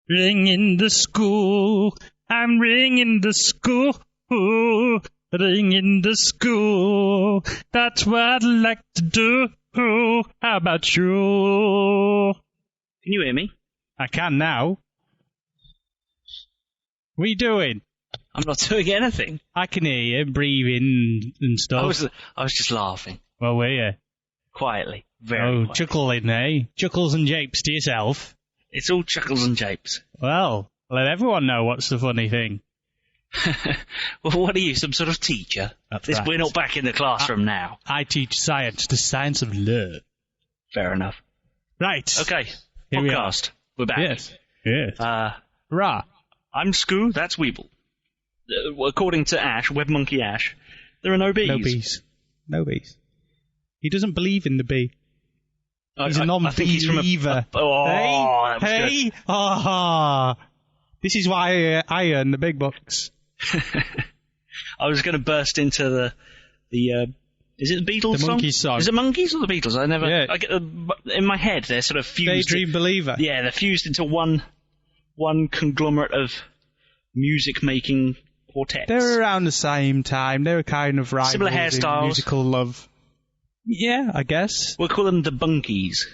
Ringing the school. I'm ringing the school. Ringing the school. That's what I'd like to do. How about you? Can you hear me? I can now. What are you doing? I'm not doing anything. I can hear you breathing and stuff. I was just laughing. Well, were you? Quietly. Very quietly. Chuckling, eh? Chuckles and japes to yourself. It's all chuckles and japes. Well, let everyone know what's the funny thing. Well, what are you, some sort of teacher? That's right. We're not back in the classroom now. I teach science, the science of love. Fair enough. Right. Okay. Here Podcast. We're back. Yes. Hurrah. I'm Skoo, that's Weebl. According to Ash, WebMonkey Ash, there are no bees. No bees. He doesn't believe in the bee. He's a non-believer. That was hey! Ah! This is why I earn the big bucks. I was going to burst into the is it the Beatles the song? Monkeys song. Is it Monkeys or the Beatles? I never. Yeah. I get, in my head, they're sort of fused. Daydream Believer. Yeah, they're fused into one conglomerate of music-making quartets. They were around the same time. They were kind of rivals Similar hairstyles. in musical love. Yeah, I guess. We'll call them the Bunkies.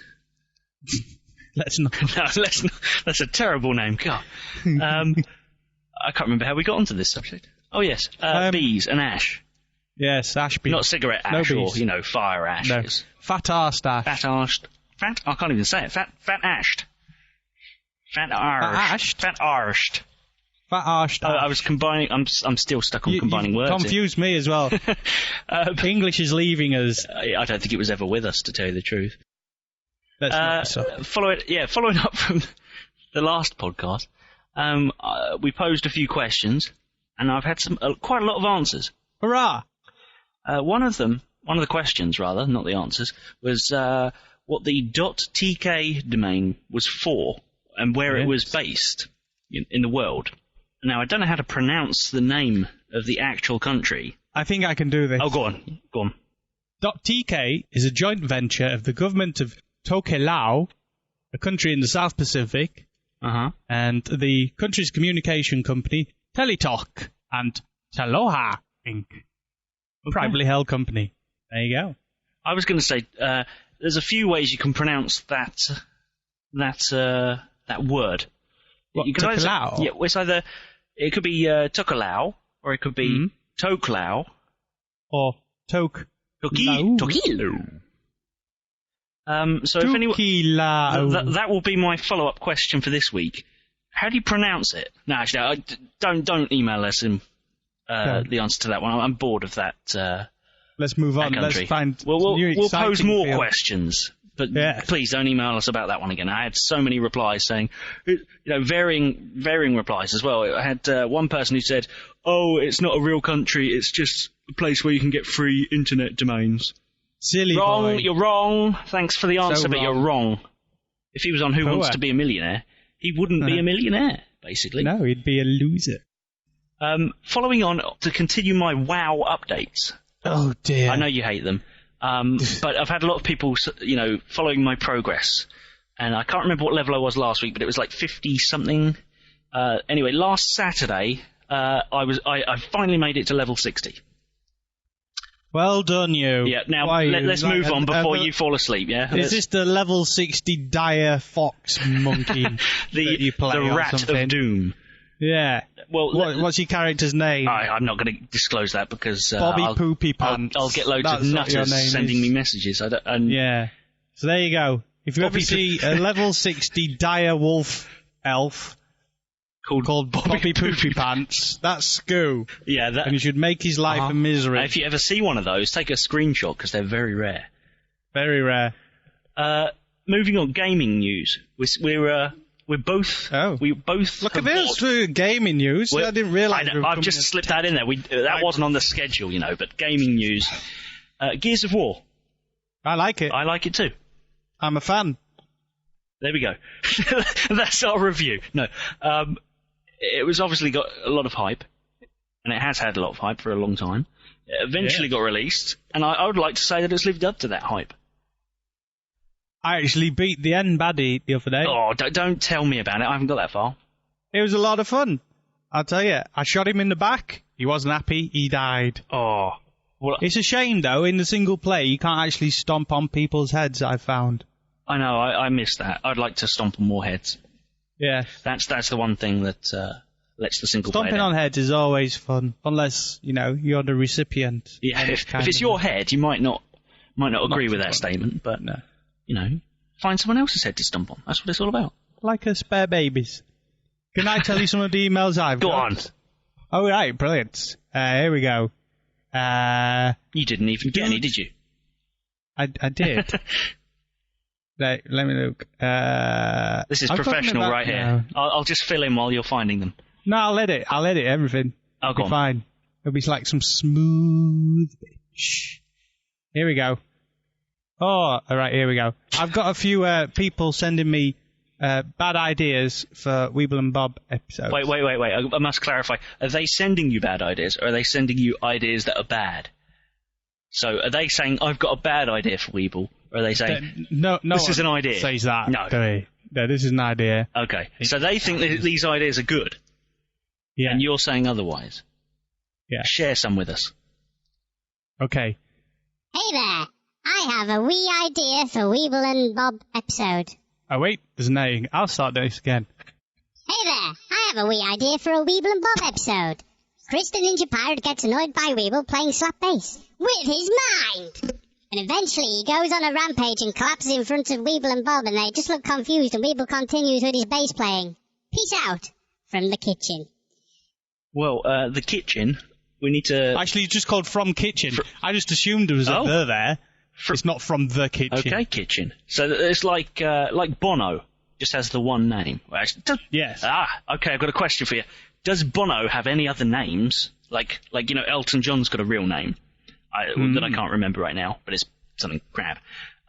Let's not. No, let's not. That's a terrible name. God. I can't remember how we got onto this subject. Oh, yes. Bees and ash. Yes, ash bees. Not cigarette ash no or, fire ash. No. Fat-arsed ash. Fat-arsed. I can't even say it. Fat-ashed. Fat-arshed. Fat-arshed. Fat-arshed. I was combining. I'm still stuck on combining words. Confused me as well. English is leaving us. I don't think it was ever with us, to tell you the truth. Following up from the last podcast, we posed a few questions, and I've had quite a lot of answers. Hurrah! One of the questions, rather, not the answers, was what the .tk domain was for and where it was based in the world. Now, I don't know how to pronounce the name of the actual country. I think I can do this. Oh, go on. .tk is a joint venture of the government of Tokelau, a country in the South Pacific, and the country's communication company, Teletalk, and Taloha Inc., a privately held company. There you go. I was going to say, there's a few ways you can pronounce that word. What, Tokelau? It's either, it could be Tokelau, or it could be Tokelau. Or Tokelau. So if anyone, that will be my follow-up question for this week. How do you pronounce it? No, actually, don't email us the answer to that one. I'm bored of that. Let's move on. Let's find. We'll pose more questions, but please don't email us about that one again. I had so many replies saying, varying replies as well. I had one person who said, "Oh, it's not a real country. It's just a place where you can get free internet domains." Silly wrong, boy. You're wrong. Thanks for the answer, but you're wrong. If he was on Who Wants to Be a Millionaire, he wouldn't be a millionaire, basically. No, he'd be a loser. Following on to continue my WoW updates. Oh, dear. I know you hate them, but I've had a lot of people, following my progress. And I can't remember what level I was last week, but it was like 50-something. Anyway, last Saturday, I finally made it to level 60. Well done, you. Yeah, now let's move on before you fall asleep, yeah? Is this the level 60 dire fox monkey that you play the Rat of Doom. Yeah. Well, what's your character's name? I'm not going to disclose that because Bobby Poopy Pants. I'll get loads of nutters sending me messages. Yeah. So there you go. If you ever see a level 60 dire wolf elf called Bobby Poopy Pants, that's Skoo. Yeah, and you should make his life a misery. If you ever see one of those, take a screenshot because they're very rare. Very rare. Moving on, gaming news. We both look at this for gaming news. I didn't realise. I've just slipped that in there. That wasn't on the schedule, but gaming news. Gears of War. I like it. I like it too. I'm a fan. There we go. That's our review. No, it was obviously got a lot of hype, and it has had a lot of hype for a long time. It eventually got released, and I would like to say that it's lived up to that hype. I actually beat the end baddie the other day. Oh, don't tell me about it. I haven't got that far. It was a lot of fun. I'll tell you. I shot him in the back. He wasn't happy. He died. Oh. Well, it's a shame, though, in the single play, you can't actually stomp on people's heads, I've found. I know, I missed that. I'd like to stomp on more heads. Yeah. That's the one thing that lets the single Stomping player down. on heads is always fun, unless, you're the recipient. Yeah, if it's your head, you might not agree with that statement, but, find someone else's head to stomp on. That's what it's all about. Like a spare babies. Can I tell you some of the emails I've got? Go on. Oh, right, brilliant. Here we go. You didn't even get any, did you? I did. Let me look. This is professional right here. I'll just fill in while you're finding them. No, I'll edit everything. Oh, It'll be fine. It'll be like some smooth bitch. Here we go. Oh, all right, here we go. I've got a few people sending me bad ideas for Weebl and Bob episodes. Wait. I must clarify. Are they sending you bad ideas, or are they sending you ideas that are bad? So are they saying, I've got a bad idea for Weebl? Or are they saying, no, this is an idea? Says that. No. No, this is an idea. Okay. So they think that these ideas are good. Yeah. And you're saying otherwise. Yeah. Share some with us. Hey Okay. there. I have a wee idea for Weebl and Bob episode. Oh, wait. There's an A. I'll start this again. Hey there. I have a wee idea for a Weebl and Bob episode. Chris the Ninja Pirate gets annoyed by Weebl playing slap bass with his mind. And eventually he goes on a rampage and collapses in front of Weebl and Bob, and they just look confused, and Weebl continues with his bass playing. Peace out from the kitchen. Well, the kitchen, we need to... Actually, it's just called From Kitchen. I just assumed there was a the there. It's not From the Kitchen. Okay, kitchen. So it's like Bono, just has the one name. Yes. Okay, I've got a question for you. Does Bono have any other names? Like Elton John's got a real name that I can't remember right now, but it's something crap.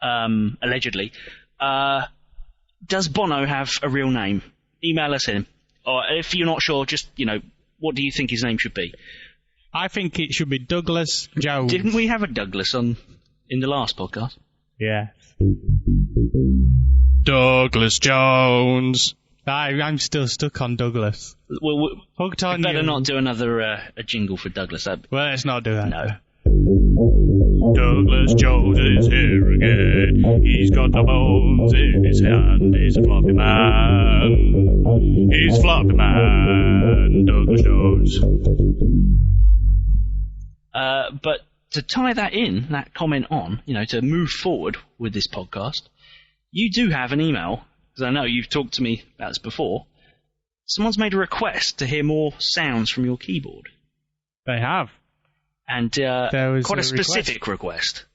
Allegedly. Does Bono have a real name? Email us in. Or if you're not sure, just, what do you think his name should be? I think it should be Douglas Jones. Didn't we have a Douglas in the last podcast? Yeah. Douglas Jones. I'm still stuck on Douglas. Well, hooked on better you. Not do another a jingle for Douglas. Well, let's not do that. No. Douglas Jones is here again. He's got the bones in his hand. He's a floppy man. He's floppy man. Douglas Jones. But to tie that comment on, to move forward with this podcast, you do have an email. Because I know you've talked to me about this before. Someone's made a request to hear more sounds from your keyboard. They have. And quite a specific request.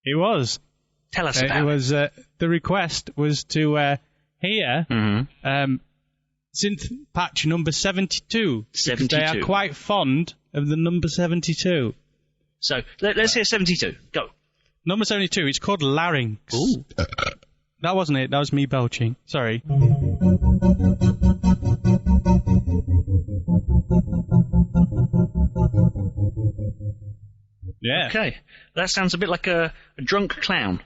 It was. Tell us about it. The request was to hear synth patch number 72. 72. They are quite fond of the number 72. So, let's hear 72. Go. Number 72, it's called Larynx. Ooh. That wasn't it. That was me belching. Sorry. Yeah. Okay. That sounds a bit like a drunk clown.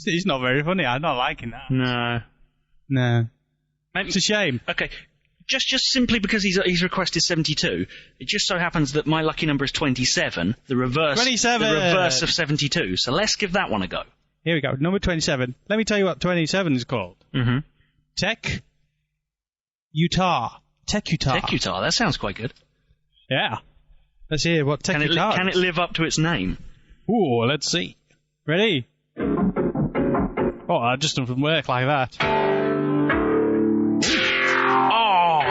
It's not very funny. I'm not liking that. No. Maybe, it's a shame. Okay. Just simply because he's requested 72, it just so happens that my lucky number is 27, the reverse 27. The reverse of 72. So let's give that one a go. Here we go. Number 27. Let me tell you what 27 is called. Mm-hmm. Tech Utah. Tech Utah. Tech Utah. That sounds quite good. Yeah. Let's hear what Tech Utah is. Can it live up to its name? Ooh, let's see. Ready? Oh, I just done from work like that. Oh,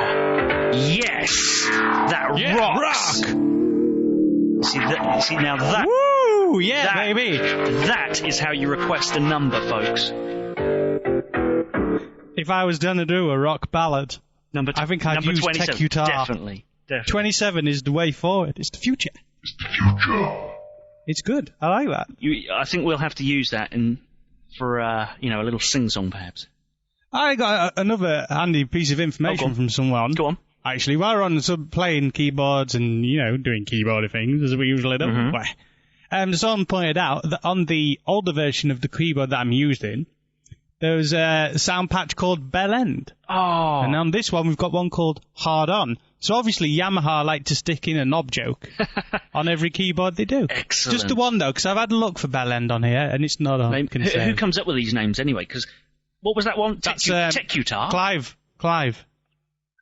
yes! That rocks! See now that... Woo! Yeah, baby! That is how you request a number, folks. If I was going to do a rock ballad, I think I'd use 27. Tech Utah. Definitely. 27 is the way forward. It's the future. It's good. I like that. I think we'll have to use that for a little sing-song, perhaps. I got another handy piece of information from someone. Go on. Actually, while we're on playing keyboards and, doing keyboardy things, as we usually do, someone pointed out that on the older version of the keyboard that I'm using, there was a sound patch called Bell End. Oh. And on this one, we've got one called Hard On. So obviously Yamaha like to stick in a knob joke on every keyboard they do. Excellent. Just the one, though, because I've had a look for Bell End on here, and it's not on. Who comes up with these names, anyway? Because what was that one? That's Tecutar? Clive.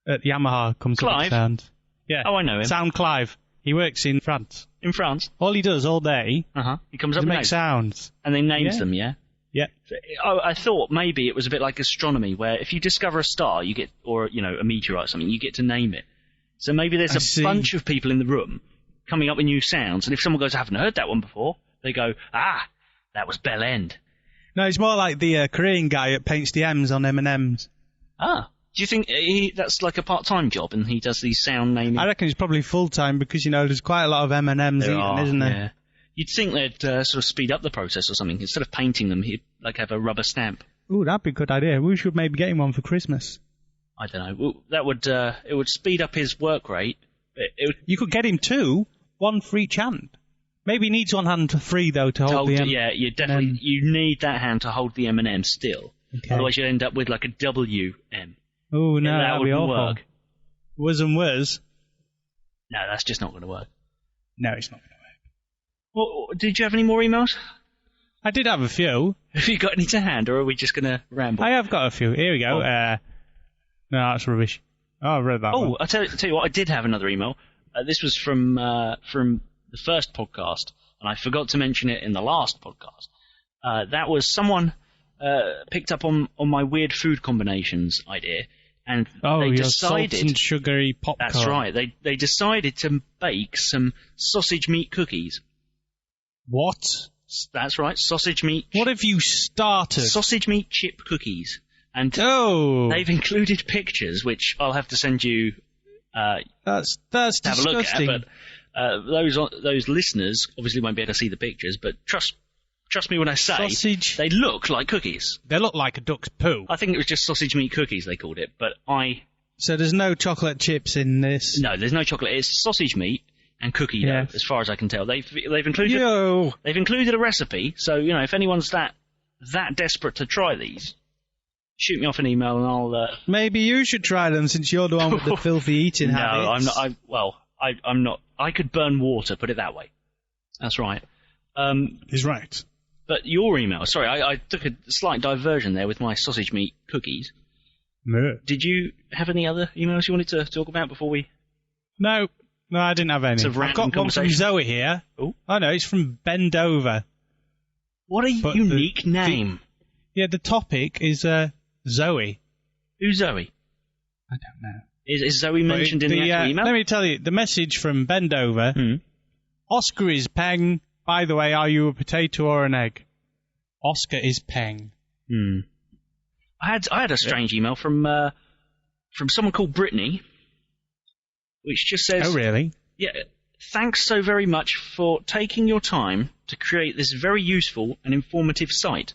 At Yamaha comes up with sounds. Yeah. Oh, I know him. Sound Clive. He works in France. In France? All he does all day he comes up is with make sounds. And they names them, yeah? Yeah. I thought maybe it was a bit like astronomy, where if you discover a star, you get, or a meteorite or something, you get to name it. So maybe there's a bunch of people in the room coming up with new sounds, and if someone goes, I haven't heard that one before, they go, that was Bell End. No, it's more like the Korean guy that paints the M's on M&M's. Ah. Do you think that's like a part-time job, and he does these sound naming? I reckon it's probably full-time, because, there's quite a lot of M&M's eaten, isn't there? Yeah. You'd think they'd sort of speed up the process or something. Instead of painting them, he'd have a rubber stamp. Ooh, that'd be a good idea. We should maybe get him one for Christmas. I don't know. Well, that would it would speed up his work rate. You could get him two, one for each hand. Maybe he needs one hand free though to hold the M. Yeah, you definitely you need that hand to hold the M&M still. Okay. Otherwise, you'd end up with like a WM. Oh no, that'd be awful. Work. Was and was. No, that's just not going to work. No, it's not going to work. Well, did you have any more emails? I did have a few. Have you got any to hand, or are we just going to ramble? I have got a few. Here we go. No, that's rubbish. Oh, I read that one. I'll tell you what, I did have another email. This was from the first podcast, and I forgot to mention it in the last podcast. That was someone picked up on my weird food combinations idea, and they decided... salt and sugary popcorn. That's right. They decided to bake some sausage meat cookies. What? That's right, sausage meat... What have you started? Sausage meat chip cookies. And they've included pictures, which I'll have to send you that's disgusting. Have a look at. But those listeners obviously won't be able to see the pictures, but trust me when I say they look like cookies. They look like a duck's poo. I think it was just sausage meat cookies they called it, but So there's no chocolate chips in this? No, there's no chocolate. It's sausage meat and cookie dough, as far as I can tell. They've included they've included a recipe, so if anyone's that desperate to try these, shoot me off an email and I'll... Maybe you should try them, since you're the one with the filthy eating habits. No, I'm not. I'm not. I could burn water, put it that way. That's right. He's right. But your email... Sorry, I took a slight diversion there with my sausage meat cookies. No. Did you have any other emails you wanted to talk about before we... No, I didn't have any. I've got one from Zoe here. Oh no, it's from Bendover. What a unique name. The topic is Zoe. Who's Zoe? I don't know. Is Zoe mentioned in the actual email? Let me tell you, the message from Bendover. Oscar is peng. By the way, are you a potato or an egg? Oscar is peng. I had a strange email from someone called Brittany, which just says... Oh, really? Yeah. Thanks so very much for taking your time to create this very useful and informative site.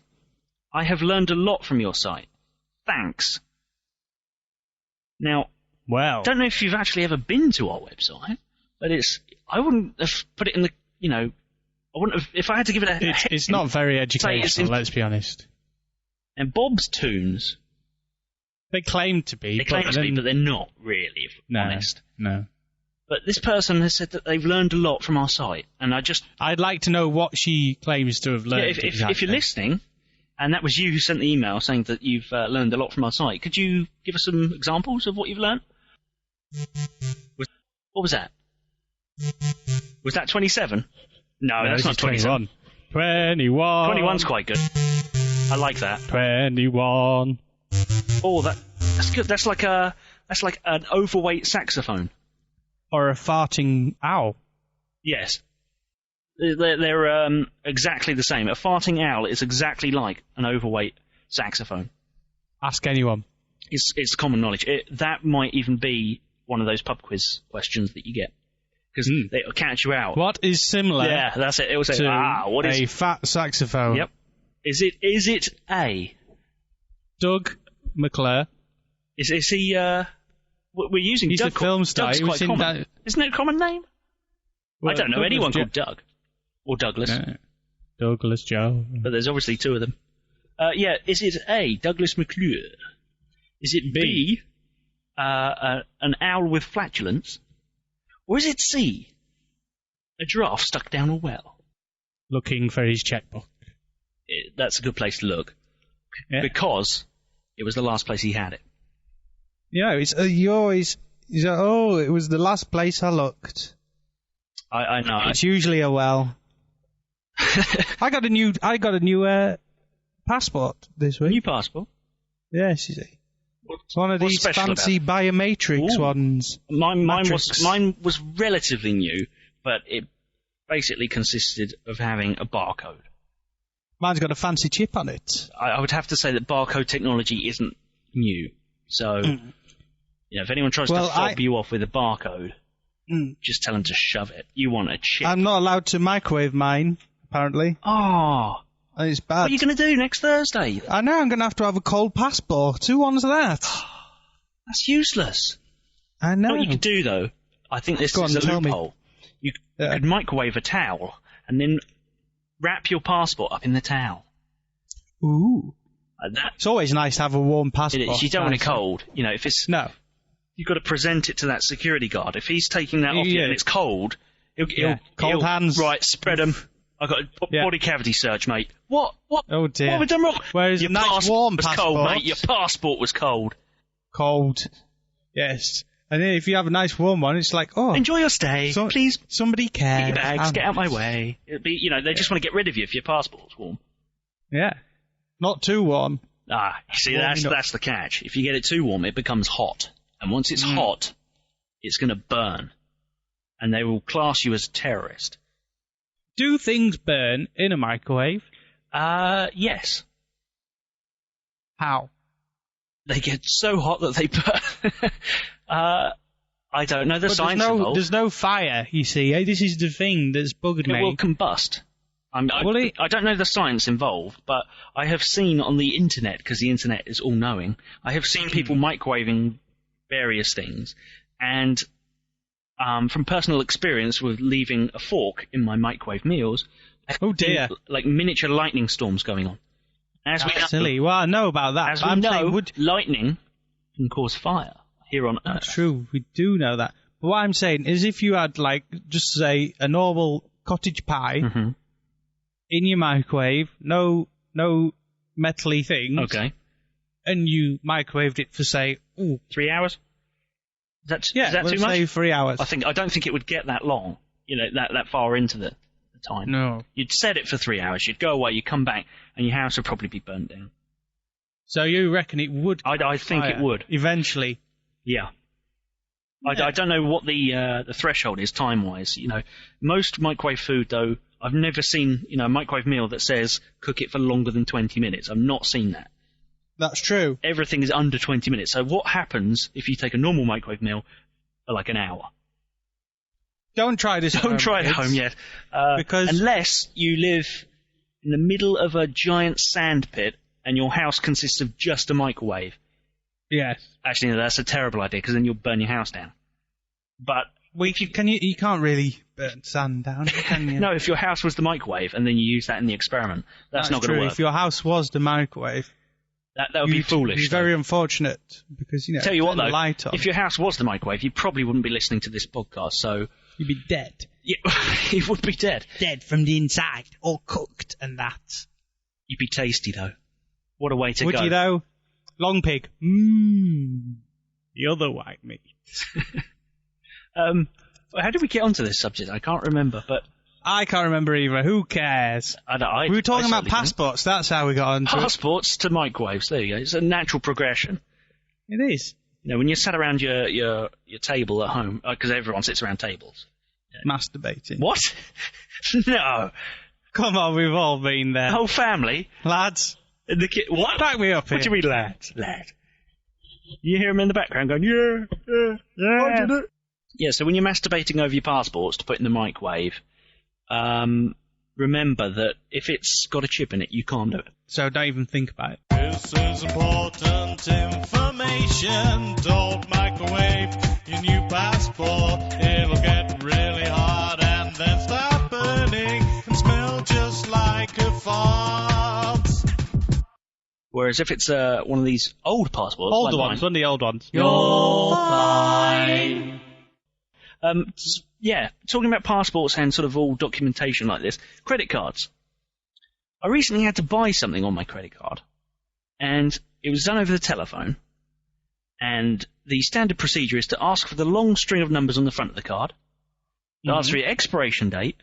I have learned a lot from your site. Thanks. Now, I don't know if you've actually ever been to our website, but I wouldn't have put it in the, I wouldn't have, if I had to give it a... It's not very educational, let's be honest. And Bob's Tunes... They claim to be. They claim to be, but they're not really, if I'm honest. No. But this person has said that they've learned a lot from our site, and I'd like to know what she claims to have learned. Yeah, if you're listening, and that was you who sent the email saying that you've learned a lot from our site, could you give us some examples of what you've learned? What was that? Was that 27? No, that's not 27. 21. 21's quite good. I like that. 21. Oh, that's good. That's like an overweight saxophone. Or a farting owl. Yes. They're exactly the same. A farting owl is exactly like an overweight saxophone. Ask anyone. It's common knowledge. That might even be one of those pub quiz questions that you get. Because they'll catch you out. What is similar? Yeah, that's it. It will say, what is... a fat saxophone. Yep. Is it A? Doug McClure. Is he, we're using He's Doug. He's a film star. Doug's quite common. Isn't it a common name? Well, I don't know anyone called Doug. Or Douglas. No. Douglas Joe. But there's obviously two of them. Is it A, Douglas McClure? Is it B, an owl with flatulence? Or is it C, a giraffe stuck down a well? Looking for his checkbook. That's a good place to look. Yeah. Because it was the last place he had it. You always... it was the last place I looked. I know. It's usually a well. I got a new passport this week. New passport? Yes, you see. It's one of these fancy biometrics ones. Mine was relatively new, but it basically consisted of having a barcode. Mine's got a fancy chip on it. I would have to say that barcode technology isn't new. So, if anyone tries to fob you off with a barcode, just tell them to shove it. You want a chip. I'm not allowed to microwave mine, apparently. Oh. And it's bad. What are you going to do next Thursday? I know, I'm going to have a cold passport. Who wants that? That's useless. I know. What you could do, though, I think this is a loophole. You could microwave a towel and then wrap your passport up in the towel. Ooh. It's always nice to have a warm passport. It is. You don't want it cold. If it's... No. You've got to present it to that security guard. If he's taking that off you and it's cold, cold hands. Right, spread them. I've got a body cavity search, mate. What? Oh, dear. What have we done wrong? Whereas your nice warm passport was cold, mate. Your passport was cold. Cold. Yes. And then if you have a nice warm one, it's like, oh. Enjoy your stay. Please. Somebody cares. Get your bags. Get out my way. It'd be, they just want to get rid of you if your passport's warm. Yeah. Not too warm. See, that's the catch. If you get it too warm, it becomes hot. And once it's hot, it's going to burn. And they will class you as a terrorist. Do things burn in a microwave? Yes. How? They get so hot that they burn. I don't know the science involved. There's no fire, you see. This is the thing that's bugged me. It will combust. I don't know the science involved, but I have seen on the internet, because the internet is all-knowing, I have seen people microwaving various things, and from personal experience with leaving a fork in my microwave meals, oh dear, like miniature lightning storms going on. That's silly. Well, I know about that. As we know, lightning can cause fire here on Earth. That's true. We do know that. But what I'm saying is, if you had, just say, a normal cottage pie in your microwave, no metal-y things. Okay. And you microwaved it for, say, 3 hours? Is that too much? Say 3 hours. I don't think it would get that long, that far into the time. No. You'd set it for 3 hours, you'd go away, you'd come back, and your house would probably be burnt down. So you reckon it would? I think it would. Eventually. Yeah. I don't know what the threshold is time-wise. Most microwave food, though, I've never seen a microwave meal that says cook it for longer than 20 minutes. I've not seen that. That's true. Everything is under 20 minutes. So what happens if you take a normal microwave meal for like an hour? Don't try this. Don't try it at home yet. Because unless you live in the middle of a giant sand pit and your house consists of just a microwave. Yes. Actually, no, that's a terrible idea because then you'll burn your house down. But you can't really burn sand down, can you? No, if your house was the microwave and then you use that in the experiment, that's not going to work. If your house was the microwave, that would be foolish. It'd be very unfortunate because Tell you what, though, light on. If your house was the microwave, you probably wouldn't be listening to this podcast. So you'd be dead. Yeah, you would be dead. Dead from the inside, all cooked and that. You'd be tasty though. What a way to go. Would you though? Long pig. The other white meat. How did we get onto this subject? I can't remember, but I can't remember either. Who cares? We were talking about passports. That's how we got onto passports to microwaves. There you go. It's a natural progression. It is. When you're sat around your table at home, because everyone sits around tables. Masturbating. What? No. Come on, we've all been there. The whole family. Lads. What? Back me up here. What do you mean, lads? Lad. You hear him in the background going, yeah. Yeah, so when you're masturbating over your passports to put in the microwave, remember that if it's got a chip in it, you can't do it. So don't even think about it. This is important information. Don't microwave your new passport. It'll get really hot and then start burning and smell just like a fart. Whereas if it's one of these old passports... One of the old ones. You're fine. Yeah, talking about passports and sort of all documentation like this, credit cards. I recently had to buy something on my credit card, and it was done over the telephone, and the standard procedure is to ask for the long string of numbers on the front of the card, to ask for your expiration date.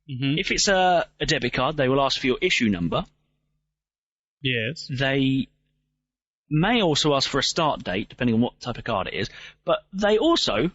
If it's a debit card, they will ask for your issue number. Yes. They may also ask for a start date, depending on what type of card it is, but they also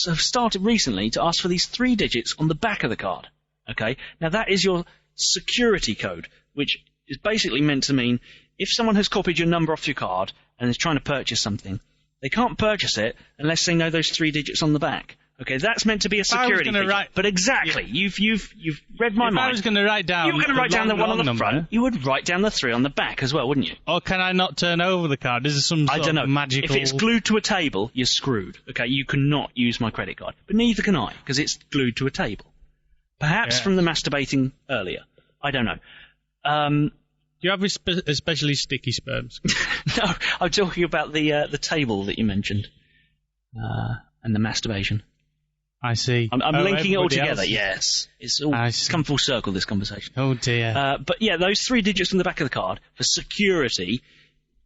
have started recently to ask for these 3 digits on the back of the card. Okay? Now that is your security code, which is basically meant to mean if someone has copied your number off your card and is trying to purchase something, they can't purchase it unless they know those 3 digits on the back. Okay, that's meant to be a security feature. But exactly, yeah. You've read my mind. If I was going to write down... You were going to write down the one on the front, you would write down the 3 on the back as well, wouldn't you? Or can I not turn over the card? Is there some sort of magical... If it's glued to a table, you're screwed. Okay, you cannot use my credit card. But neither can I, because it's glued to a table. Perhaps from the masturbating earlier. I don't know. Do you have especially sticky sperms? No, I'm talking about the table that you mentioned. And the masturbation. I see. I'm linking it all together, yes. It's all come full circle, this conversation. Oh, dear. But yeah, those 3 digits on the back of the card, for security,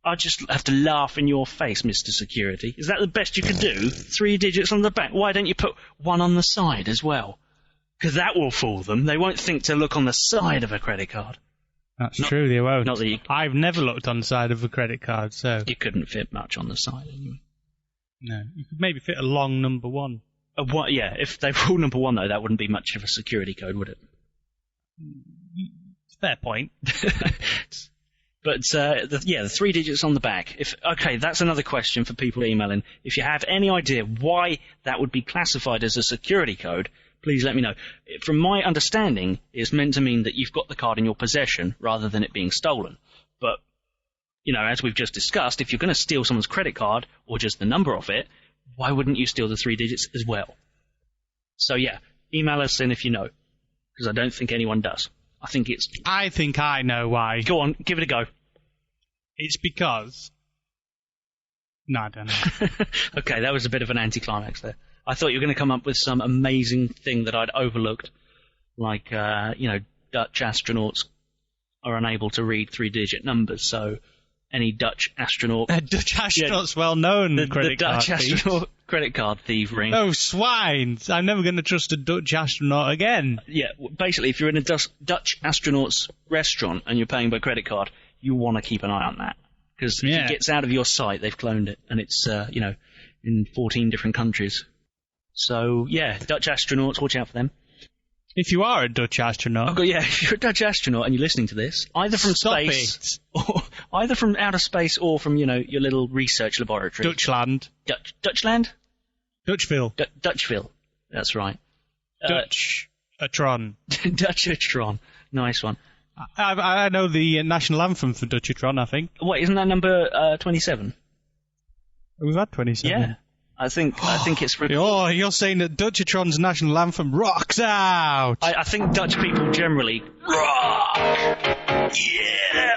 I just have to laugh in your face, Mr. Security. Is that the best you could do? 3 digits on the back? Why don't you put 1 on the side as well? Because that will fool them. They won't think to look on the side of a credit card. That's true, they won't. Not that I've never looked on the side of a credit card, so... You couldn't fit much on the side, anyway. No, you could maybe fit a long number 1. Yeah, if they rule number 1, though, that wouldn't be much of a security code, would it? Fair point. But, the 3 digits on the back. Okay, that's another question for people emailing. If you have any idea why that would be classified as a security code, please let me know. From my understanding, it's meant to mean that you've got the card in your possession rather than it being stolen. But, as we've just discussed, if you're going to steal someone's credit card or just the number of it, why wouldn't you steal the 3 digits as well? So, yeah, email us in if you know, because I don't think anyone does. I think I know why. Go on, give it a go. It's because... No, I don't know. Okay, that was a bit of an anticlimax there. I thought you were going to come up with some amazing thing that I'd overlooked, like, Dutch astronauts are unable to read 3-digit numbers, so... Any Dutch astronaut... Dutch astronaut's well known. The Dutch astronaut credit card thievery. Oh, swines! I'm never going to trust a Dutch astronaut again. Yeah, basically, if you're in a Dutch astronaut's restaurant and you're paying by credit card, you want to keep an eye on that. Because if it gets out of your sight, they've cloned it, and it's, in 14 different countries. So, yeah, Dutch astronauts, watch out for them. If you are a Dutch astronaut... if you're a Dutch astronaut and you're listening to this, either from space, or either from outer space or from, your little research laboratory. Dutchland. Dutchland? Dutchville. Dutchville. That's right. Dutch-atron. Dutch-atron. Nice one. I know the national anthem for Dutch-atron, I think. Wait, isn't that number 27? We've had 27. Yeah. I think it's... Oh, you're saying that Dutch-atron's national anthem rocks out! I think Dutch people generally rock! Yeah!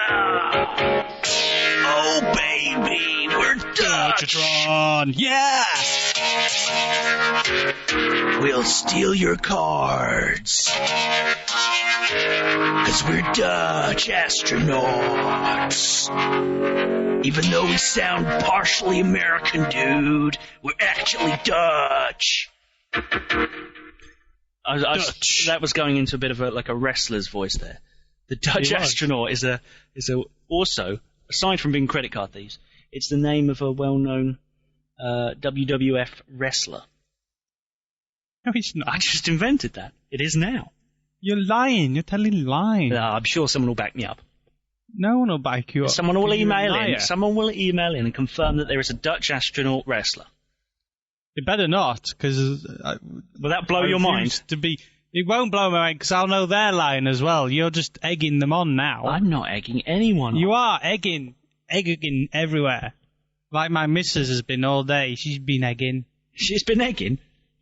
Oh, baby, we're Dutch! Dutch-atron, yes! We'll steal your cards. 'Cause we're Dutch astronauts. Even though we sound partially American, dude, we're actually Dutch. Dutch. That was going into a bit of a wrestler's voice there. The Dutch astronaut is also, aside from being credit card thieves, it's the name of a well-known WWF wrestler. No, it's not. I just invented that. It is now. You're lying. You're telling lies. I'm sure someone will back me up. No one will back you up. Someone will email in. Someone will email in and confirm that there is a Dutch astronaut wrestler. It better not, because... will that blow your mind? It won't blow my mind, because I'll know they're lying as well. You're just egging them on now. I'm not egging anyone on. You are egging everywhere. Like my missus has been all day. She's been egging. She's been egging?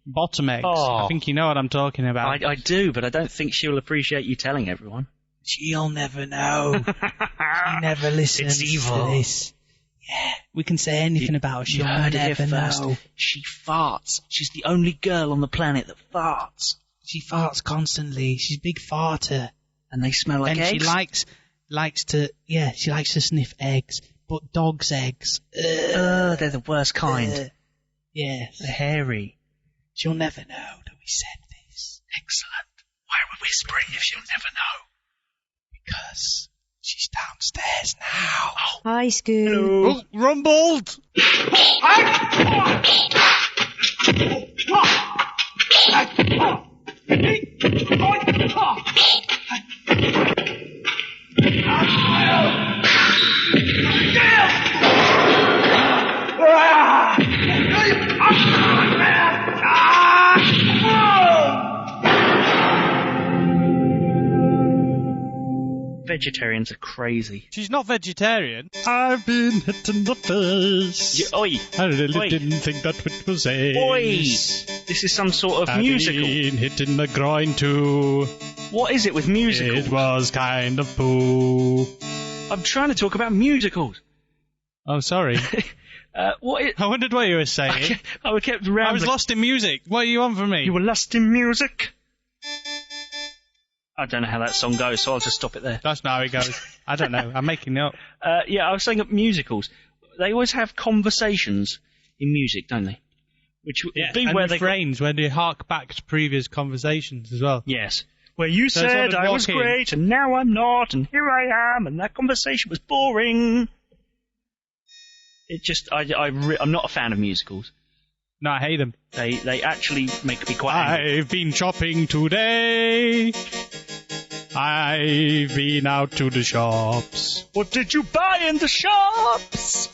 Bottom eggs. Oh. I think you know what I'm talking about. I do, but I don't think she'll appreciate you telling everyone. She'll never know. She never listens It's evil. to this. Yeah, we can say anything about her. She'll You heard it never here first. know. She farts. She's the only girl on the planet that farts. She farts constantly. She's a big farter. And they smell like and eggs. she likes to sniff eggs, but dogs' eggs. They're the worst kind. Yes. They're hairy. She'll never know that we said this. Excellent. Why are we whispering if she'll never know? Because she's downstairs now. Hi, Skoo. Hello. Oh, rumbled! Vegetarians are crazy. She's not vegetarian. I've been hit in the face. Oi! I really Oi. didn't think that it was ace. Oi! This is some sort of I've musical. been hit in the groin too. What is it with musicals? It was kind of poo. I'm trying to talk about musicals. Oh, sorry. What is... I wondered what you were saying. I kept I rambling. was lost in music. What do you want from me? You were lost in music. I don't know how that song goes, so I'll just stop it there. That's not how it goes. I don't know. I'm making it up. Yeah, I was saying musicals. They always have conversations in music, don't they? Which would be and where refrains when they hark back to previous conversations as well. Yes. Where you So said someone I would was walk in. great, and now I'm not, and here I am, and that conversation was boring. It just, I'm not a fan of musicals. No, I hate them. They actually make me quite angry. I've been shopping today. I've been out to the shops. What did you buy in the shops?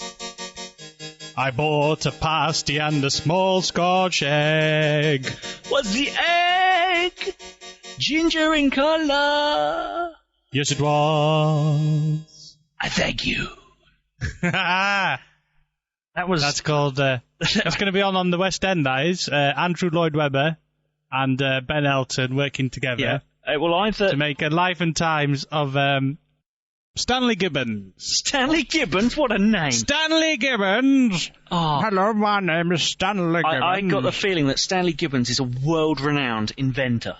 I bought a pasty and a small Scotch egg. Was the egg ginger in colour? Yes, it was. I thank you. That's That was... called... That's going to be on the West End, that is. Andrew Lloyd Webber and Ben Elton working together. Yeah. Well, either... To make a Life and Times of Stanley Gibbons. Stanley Gibbons? What a name. Stanley Gibbons! Oh, Hello, my name is Stanley Gibbons. I got the feeling that Stanley Gibbons is a world-renowned inventor.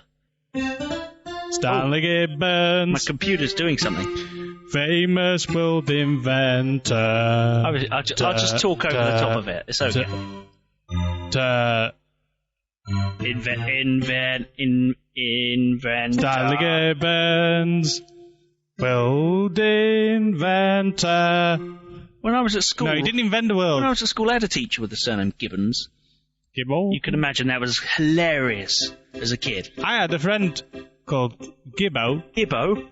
Stanley Gibbons. My computer's doing something. Famous world inventor. I'll just talk over the top of it. It's okay. Inventor. Stanley Gibbons. World inventor. When I was at school... No, he didn't invent the world. When I was at school, I had a teacher with the surname Gibbons. Gibbo. You can imagine that was hilarious as a kid. I had a friend called Gibbo. Gibbo?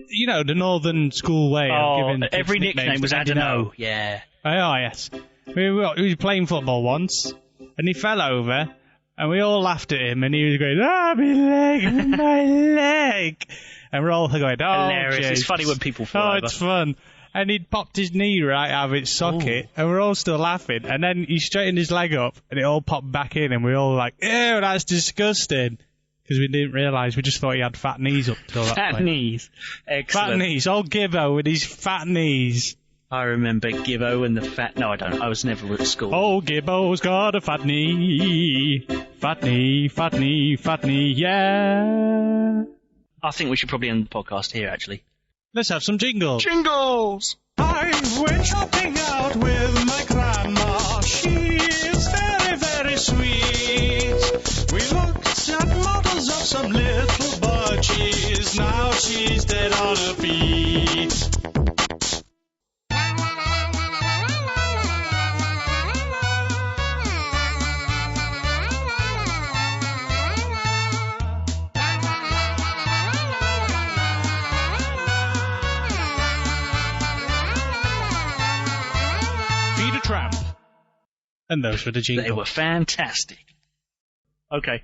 You know, the northern school way of giving kids every nickname nicknames was to add an O. Yeah. Oh, yes. We were playing football once, and he fell over, and we all laughed at him, and he was going, my leg, my leg. And we're all going, oh, Hilarious. geez. It's funny when people fall over. Oh, it's fun. And he'd popped his knee right out of its socket, and we're all still laughing. And then he straightened his leg up, and it all popped back in, and we all like, ew, that's disgusting. Because we didn't realise, we just thought he had fat knees up till that Fat point. knees. Excellent. Fat knees, old Gibbo with his fat knees. I remember Gibbo and the fat... No, I don't. I was never at school. Old Gibbo's got a fat knee. Fat knee, fat knee, fat knee, yeah. I think we should probably end the podcast here, actually. Let's have some jingles. Jingles! I went shopping out with my grandma. She is very, very sweet. We looked at models of some little budgies. Now she's dead on her feet. Feed a tramp. And those were the jingles. They were fantastic. Okay.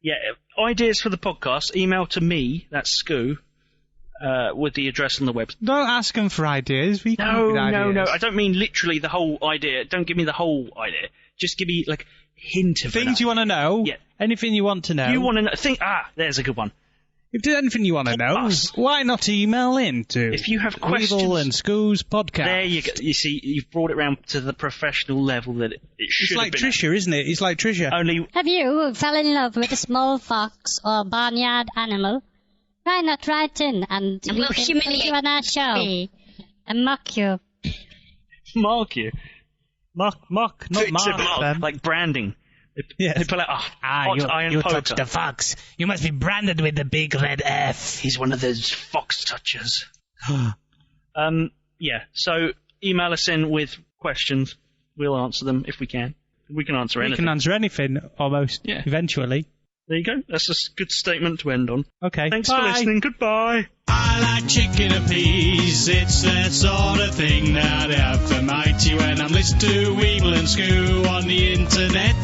Yeah, ideas for the podcast, email to me, that's Skoo, with the address on the website. Don't ask them for ideas. We can No, give no, ideas. I don't mean literally the whole idea. Don't give me the whole idea. Just give me, like, a hint of Things you want to know. Yeah. Anything you want to know. You want to know... there's a good one. If there's anything you want to know, us. why not email in to If you have questions, Weebl Skoo's podcast. there you go. You see, you've brought it round to the professional level that it should It's like have been. Trisha, isn't it? It's like Trisha. Only Have you, who fell in love with a small fox or barnyard animal, why not write in and we will can put humiliate you on our show and mock you? mark you. Mock, not It's a mark. mark, them. like branding. Yes. They pull out hot iron you poker. touched the fox. You must be branded with the big red F. He's one of those fox touchers. Yeah, so email us in with questions. We'll answer them if we can. We can answer We anything. can answer anything, almost, Yeah. eventually. There you go. That's a good statement to end on. Okay, Thanks bye. for listening. Goodbye. I like chicken and peas, it's that sort of thing that I have for mighty when I'm listening to Weebl Skoo on the internet.